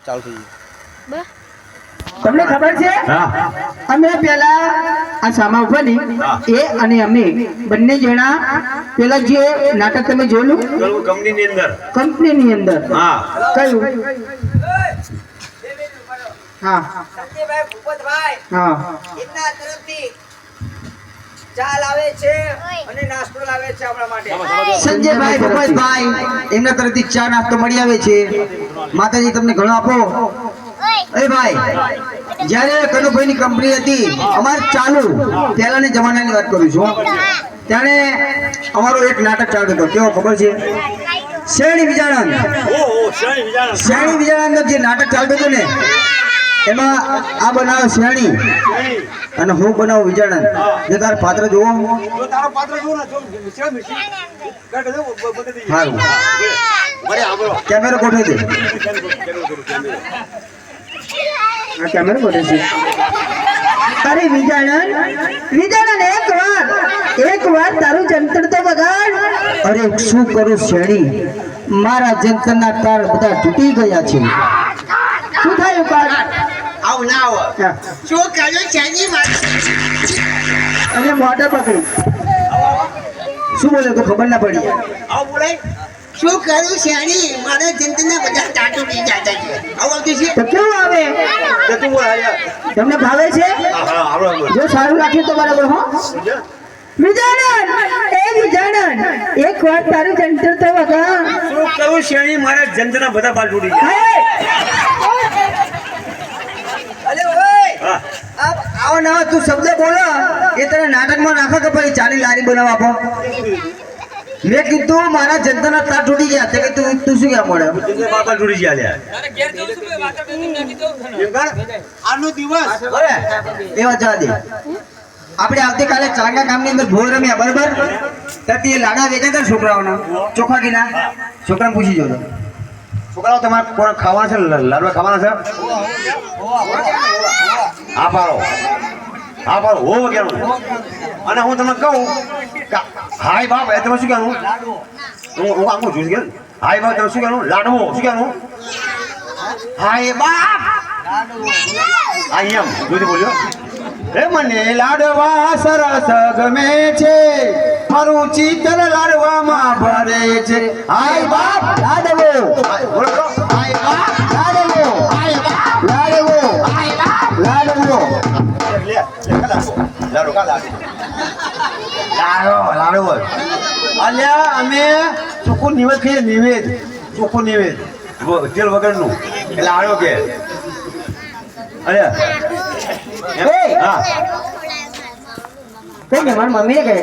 ચાલુ થઈ ગયું તમને ખબર છે અમે પેલા આ સામા ઉપરની એ અને અમે બંને જણા પેલા જે નાટક તમે જોયું કંપનીની અંદર કયું હા સંજયભાઈ ભૂપતભાઈ હા એમના તરફથી ચા લાવે છે અને નાસ્તો લાવે છે આપણા માટે સંજયભાઈ ભૂપતભાઈ એમના તરફથી ચા નાસ્તો મળી આવે છે માતાજી તમને ઘણો આપો એ ભાઈ જ્યારે કનુભાઈની કંપની હતી અમારે ચાલુ પહેલાની જમાનાની વાત કરું છું ત્યારે અમારો એક નાટક ચાલતો હતો કેવો ખબર છે શેરણી વિજાણંદ શેરણી વિજાણંદ જે નાટક ચાલતું હતું ને એમાં આ બનાવે શેરણી અને હું બનાવું વિજાણંદ જે તાર પાત્ર જોવો સારું કેમેરો ગોઠવી દે કેમેરો બોલે છે અરે વિજાણન એક વાર તારું જંતર તો બગાડ અરે શું કરું શેરણી મારા જંતરના તાર બધા તૂટી ગયા છે શું થયું પાછ આવ ના આવ શું કર્યું ચાની અને મોઢા પકડી શું બોલે તો ખબર ના પડી આવ બોલાય શું કર્યું શેણી મારા જંતના બધા ટાટુ લઈ જતા છે આવ આવતી છે તો કેવું આવે તમને ભાવે છે જો સારું રાખ્યું તો બરાબર હો વિજાણન એક વાર તારું જંતર તો બગાડ શું કરું શેરણી મારા જંતરના બધા બાલ તૂટી ગયા અલે ઓય આવો ના તું શબ્દ બોલો એ તને નાટકમાં નાખો કે પછી ચાલી લારી બનાવવા આપો મેં કીધું મારા જનતાના તાર તૂટી ગયા તે કે તું શું ક્યાં મળે બાલ તૂટી ગયા લ્યા આનો દિવસ અરે એવા જવા દે આપણે આવતીકાલે ચાંગા ગામની અંદર ભોળ રમ્યા બરાબર ત્યાંથી એ લાડા વેચાતા છોકરાઓના ચોખા ગીના છોકરાને પૂછી જોજો છોકરાઓ તમારે કોણ ખાવાના છે લાડવા ખાવાના છે હા પાડો હો વગેરે અને હું તમને કહું હાય બાપ એ તમે શું કહેવાનું હું આમ છું કે હાય બાપ તમે શું કહેવાનું લાડવો શું કહેવાનું હાય બાપ આ એમ જોઈ બોલ્યો એ મને લાડવા સરસ ગમે છે મારું ચિત્તર લાડવામાં ભરે છે હાય બાપ લાડવો હાય બાપ લાડવો હાય બાપ લાડવો હાય બાપ લાડવો લાડવો અલ્યા અમે ચોખ્ખું નિવેદ ખાઈએ નિવેદ ચોખ્ખું નિવેદ તેલ વગરનું એટલે આવ્યો કે અલ્યા હા મારી મમ્મીએ કહે